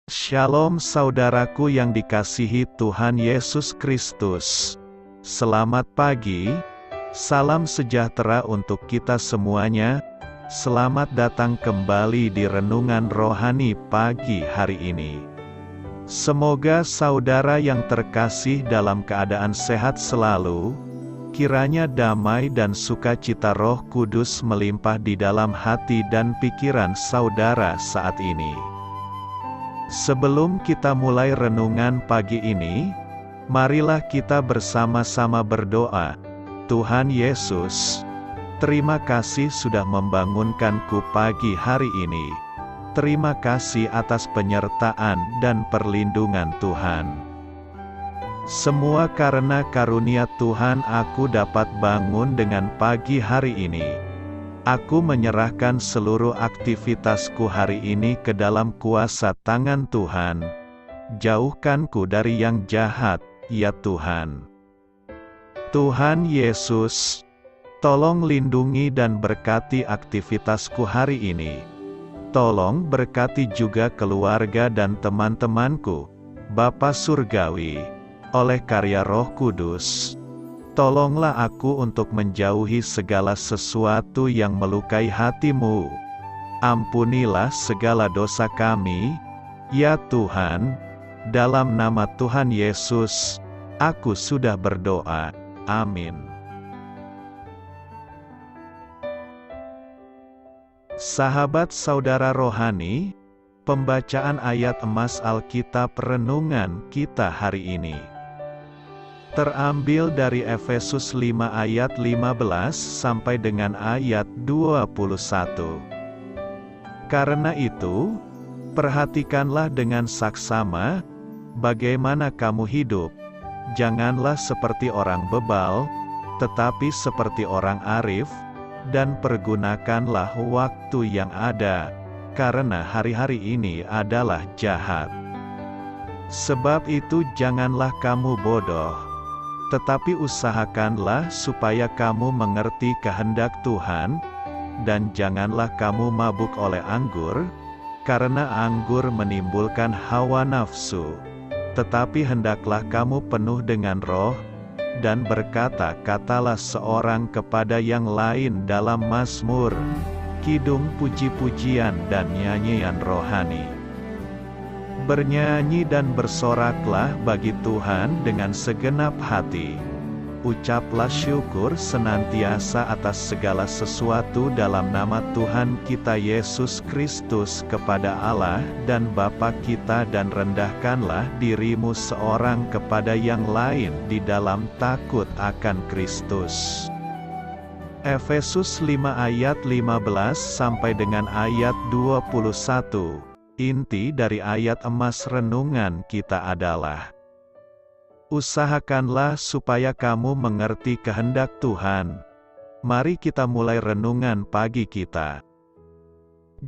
Shalom saudaraku yang dikasihi Tuhan Yesus Kristus. Selamat pagi, salam sejahtera untuk kita semuanya. Selamat datang kembali di Renungan Rohani pagi hari ini. Semoga saudara yang terkasih dalam keadaan sehat selalu. Kiranya damai dan sukacita Roh Kudus melimpah di dalam hati dan pikiran saudara saat ini. Sebelum kita mulai renungan pagi ini, marilah kita bersama-sama berdoa. Tuhan Yesus, terima kasih sudah membangunkanku pagi hari ini. Terima kasih atas penyertaan dan perlindungan Tuhan. Semua karena karunia Tuhan aku dapat bangun dengan pagi hari ini. Aku menyerahkan seluruh aktivitasku hari ini ke dalam kuasa tangan Tuhan. Jauhkanku dari yang jahat, ya Tuhan. Tuhan Yesus, tolong lindungi dan berkati aktivitasku hari ini. Tolong berkati juga keluarga dan teman-temanku, Bapa Surgawi, oleh karya Roh Kudus. Tolonglah aku untuk menjauhi segala sesuatu yang melukai hati-Mu. Ampunilah segala dosa kami, ya Tuhan. Dalam nama Tuhan Yesus, aku sudah berdoa. Amin. Sahabat saudara rohani, pembacaan ayat emas Alkitab renungan kita hari ini terambil dari Efesus 5 ayat 15 sampai dengan ayat 21. Karena itu, perhatikanlah dengan saksama, bagaimana kamu hidup. Janganlah seperti orang bebal, tetapi seperti orang arif, dan pergunakanlah waktu yang ada, karena hari-hari ini adalah jahat. Sebab itu janganlah kamu bodoh, tetapi usahakanlah supaya kamu mengerti kehendak Tuhan, dan janganlah kamu mabuk oleh anggur, karena anggur menimbulkan hawa nafsu. Tetapi hendaklah kamu penuh dengan Roh, dan berkata-katalah seorang kepada yang lain dalam mazmur, kidung puji-pujian dan nyanyian rohani. Bernyanyi dan bersoraklah bagi Tuhan dengan segenap hati. Ucaplah syukur senantiasa atas segala sesuatu dalam nama Tuhan kita Yesus Kristus kepada Allah dan Bapa kita, dan rendahkanlah dirimu seorang kepada yang lain di dalam takut akan Kristus. Efesus 5 ayat 15 sampai dengan ayat 21. Inti dari ayat emas renungan kita adalah, usahakanlah supaya kamu mengerti kehendak Tuhan. Mari kita mulai renungan pagi kita.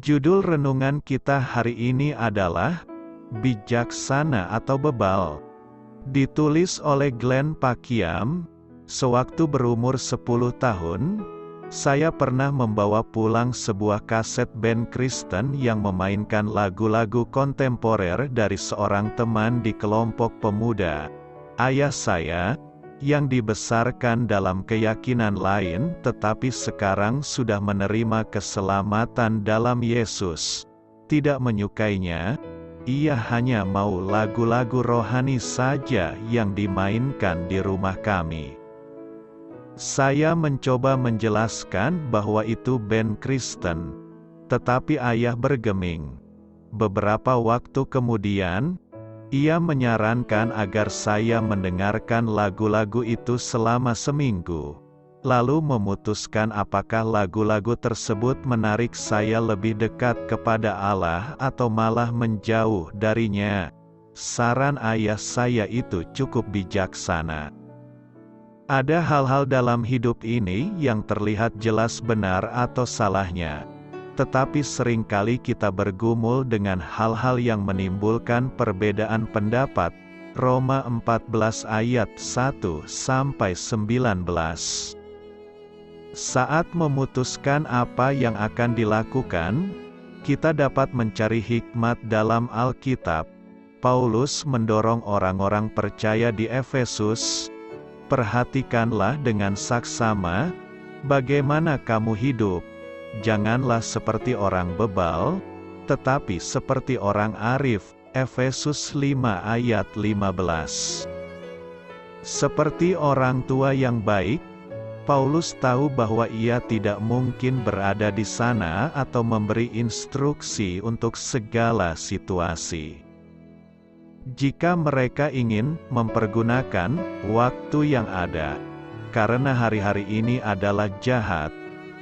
Judul renungan kita hari ini adalah, bijaksana atau bebal. Ditulis oleh Glenn Packiam. Sewaktu berumur 10 tahun, saya pernah membawa pulang sebuah kaset band Kristen yang memainkan lagu-lagu kontemporer dari seorang teman di kelompok pemuda. Ayah saya, yang dibesarkan dalam keyakinan lain tetapi sekarang sudah menerima keselamatan dalam Yesus, tidak menyukainya. Ia hanya mau lagu-lagu rohani saja yang dimainkan di rumah kami. Saya mencoba menjelaskan bahwa itu band Kristen, tetapi ayah bergeming. Beberapa waktu kemudian, ia menyarankan agar saya mendengarkan lagu-lagu itu selama seminggu, lalu memutuskan apakah lagu-lagu tersebut menarik saya lebih dekat kepada Allah atau malah menjauh darinya. Saran ayah saya itu cukup bijaksana. Ada hal-hal dalam hidup ini yang terlihat jelas benar atau salahnya, tetapi seringkali kita bergumul dengan hal-hal yang menimbulkan perbedaan pendapat. Roma 14 ayat 1 sampai 19. Saat memutuskan apa yang akan dilakukan, Kita dapat mencari hikmat dalam Alkitab. Paulus mendorong orang-orang percaya di Efesus, perhatikanlah dengan saksama, bagaimana kamu hidup. Janganlah seperti orang bebal, tetapi seperti orang arif. Efesus 5 ayat 15. Seperti orang tua yang baik, Paulus tahu bahwa ia tidak mungkin berada di sana atau memberi instruksi untuk segala situasi. Jika mereka ingin mempergunakan waktu yang ada, karena hari-hari ini adalah jahat,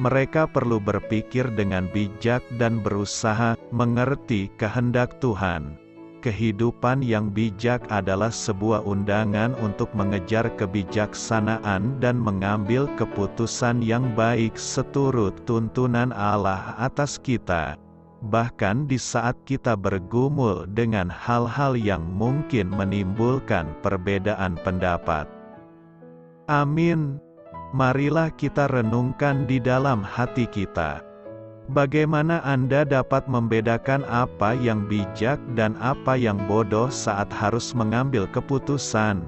mereka perlu berpikir dengan bijak dan berusaha mengerti kehendak Tuhan. Kehidupan yang bijak adalah sebuah undangan untuk mengejar kebijaksanaan dan mengambil keputusan yang baik seturut tuntunan Allah atas kita, bahkan di saat kita bergumul dengan hal-hal yang mungkin menimbulkan perbedaan pendapat. Amin. Marilah kita renungkan di dalam hati kita. Bagaimana Anda dapat membedakan apa yang bijak dan apa yang bodoh saat harus mengambil keputusan?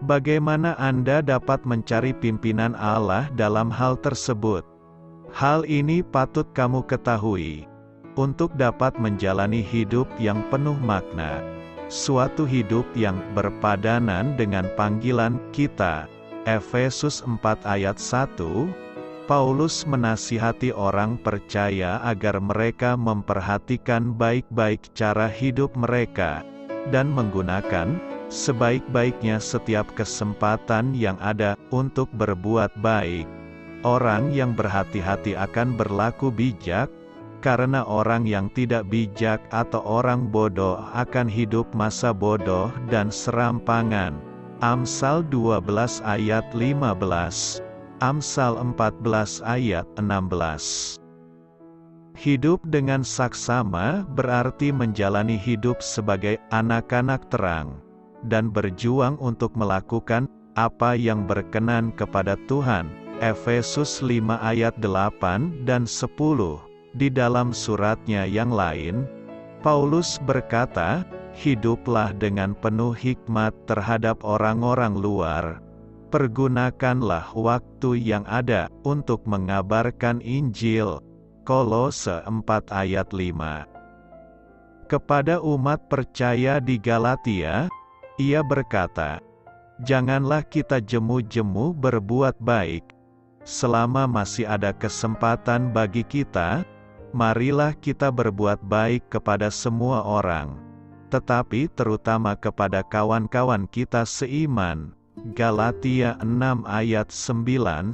Bagaimana Anda dapat mencari pimpinan Allah dalam hal tersebut? Hal ini patut kamu ketahui, untuk dapat menjalani hidup yang penuh makna, suatu hidup yang berpadanan dengan panggilan kita. Efesus 4 ayat 1, Paulus menasihati orang percaya agar mereka memperhatikan baik-baik cara hidup mereka, dan menggunakan sebaik-baiknya setiap kesempatan yang ada untuk berbuat baik. Orang yang berhati-hati akan berlaku bijak, karena orang yang tidak bijak atau orang bodoh akan hidup masa bodoh dan serampangan. Amsal 12 ayat 15. Amsal 14 ayat 16. Hidup dengan saksama berarti menjalani hidup sebagai anak-anak terang, dan berjuang untuk melakukan apa yang berkenan kepada Tuhan. Efesus 5 ayat 8 dan 10. Di dalam suratnya yang lain, Paulus berkata, hiduplah dengan penuh hikmat terhadap orang-orang luar. Pergunakanlah waktu yang ada untuk mengabarkan Injil. Kolose 4 ayat 5. Kepada umat percaya di Galatia, ia berkata, janganlah kita jemu-jemu berbuat baik. Selama masih ada kesempatan bagi kita, marilah kita berbuat baik kepada semua orang, tetapi terutama kepada kawan-kawan kita seiman. Galatia 6 ayat 9-10.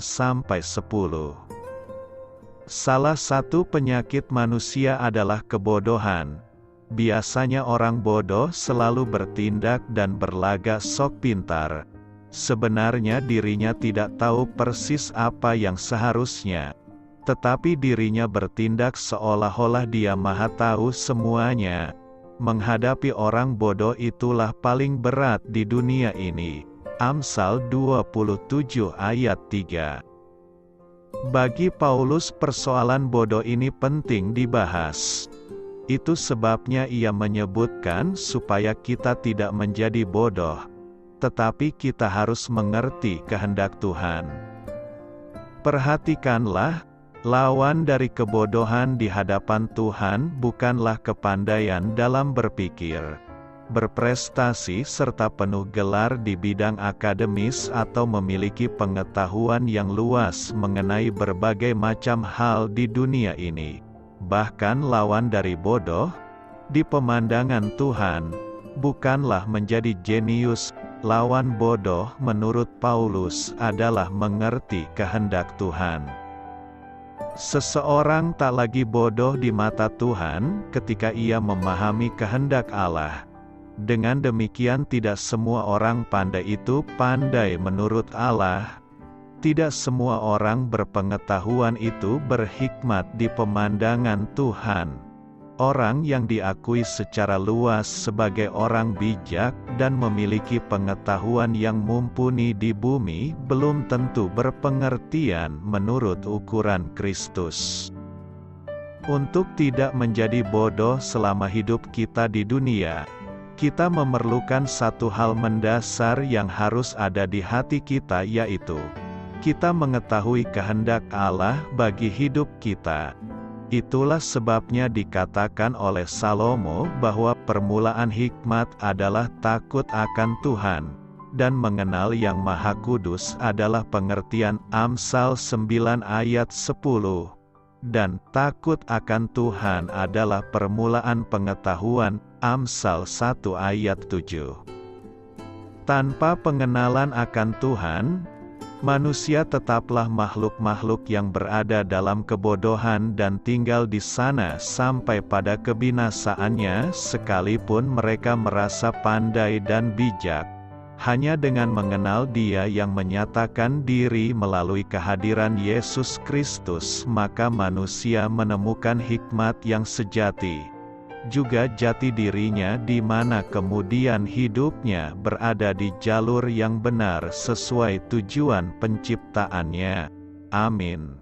Salah satu penyakit manusia adalah kebodohan. Biasanya orang bodoh selalu bertindak dan berlagak sok pintar. Sebenarnya dirinya tidak tahu persis apa yang seharusnya, tetapi dirinya bertindak seolah-olah dia maha tahu semuanya. Menghadapi orang bodoh itulah paling berat di dunia ini. Amsal 27 ayat 3. Bagi Paulus persoalan bodoh ini penting dibahas. Itu sebabnya ia menyebutkan supaya kita tidak menjadi bodoh, tetapi kita harus mengerti kehendak Tuhan. Perhatikanlah, lawan dari kebodohan di hadapan Tuhan bukanlah kepandaian dalam berpikir, berprestasi serta penuh gelar di bidang akademis atau memiliki pengetahuan yang luas mengenai berbagai macam hal di dunia ini. Bahkan lawan dari bodoh, di pemandangan Tuhan, bukanlah menjadi jenius. Lawan bodoh menurut Paulus adalah mengerti kehendak Tuhan. Seseorang tak lagi bodoh di mata Tuhan ketika ia memahami kehendak Allah. Dengan demikian tidak semua orang pandai itu pandai menurut Allah. Tidak semua orang berpengetahuan itu berhikmat di pemandangan Tuhan. Orang yang diakui secara luas sebagai orang bijak dan memiliki pengetahuan yang mumpuni di bumi belum tentu berpengertian menurut ukuran Kristus. Untuk tidak menjadi bodoh selama hidup kita di dunia, kita memerlukan satu hal mendasar yang harus ada di hati kita, yaitu kita mengetahui kehendak Allah bagi hidup kita. Itulah sebabnya dikatakan oleh Salomo bahwa permulaan hikmat adalah takut akan Tuhan, dan mengenal Yang Maha Kudus adalah pengertian. Amsal 9 ayat 10. Dan takut akan Tuhan adalah permulaan pengetahuan. Amsal 1 ayat 7. Tanpa pengenalan akan Tuhan, manusia tetaplah makhluk-makhluk yang berada dalam kebodohan dan tinggal di sana sampai pada kebinasaannya, sekalipun mereka merasa pandai dan bijak. Hanya dengan mengenal Dia yang menyatakan diri melalui kehadiran Yesus Kristus, maka manusia menemukan hikmat yang sejati, juga jati dirinya, di mana kemudian hidupnya berada di jalur yang benar sesuai tujuan penciptaannya. Amin.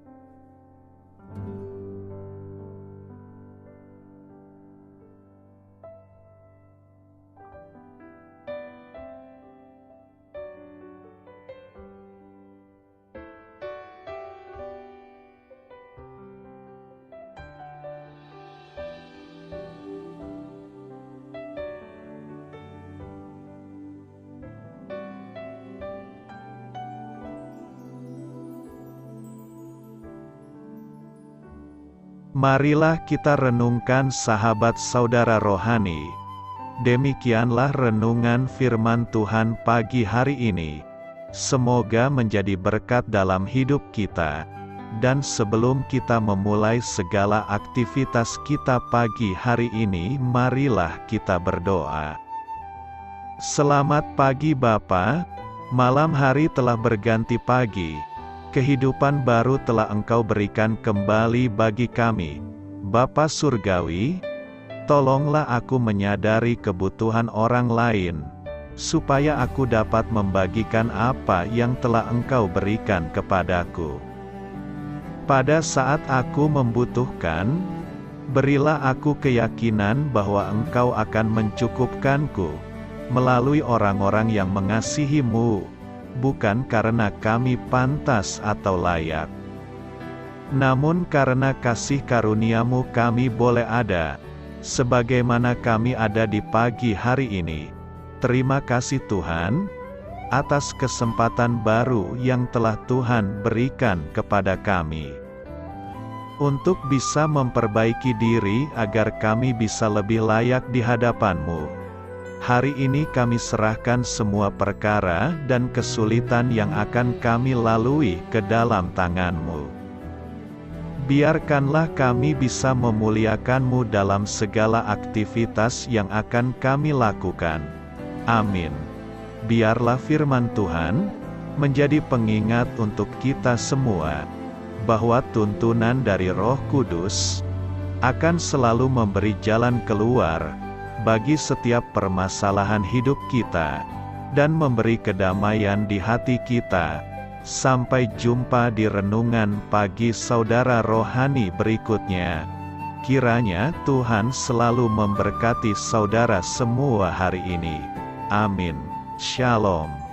Marilah kita renungkan sahabat saudara rohani. Demikianlah renungan firman Tuhan pagi hari ini. Semoga menjadi berkat dalam hidup kita. Dan sebelum kita memulai segala aktivitas kita pagi hari ini, marilah kita berdoa. Selamat pagi Bapa, malam hari telah berganti pagi. Kehidupan baru telah Engkau berikan kembali bagi kami. Bapa Surgawi, tolonglah aku menyadari kebutuhan orang lain, supaya aku dapat membagikan apa yang telah Engkau berikan kepadaku. Pada saat aku membutuhkan, berilah aku keyakinan bahwa Engkau akan mencukupkanku, melalui orang-orang yang mengasihi-Mu, bukan karena kami pantas atau layak, namun karena kasih karunia-Mu kami boleh ada, sebagaimana kami ada di pagi hari ini. Terima kasih Tuhan, atas kesempatan baru yang telah Tuhan berikan kepada kami, untuk bisa memperbaiki diri agar kami bisa lebih layak di hadapan-Mu. Hari ini kami serahkan semua perkara dan kesulitan yang akan kami lalui ke dalam tangan-Mu. Biarkanlah kami bisa memuliakan-Mu dalam segala aktivitas yang akan kami lakukan. Amin. Biarlah firman Tuhan menjadi pengingat untuk kita semua, bahwa tuntunan dari Roh Kudus akan selalu memberi jalan keluar bagi setiap permasalahan hidup kita, dan memberi kedamaian di hati kita. Sampai jumpa di renungan pagi saudara rohani berikutnya. Kiranya Tuhan selalu memberkati saudara semua hari ini. Amin. Shalom.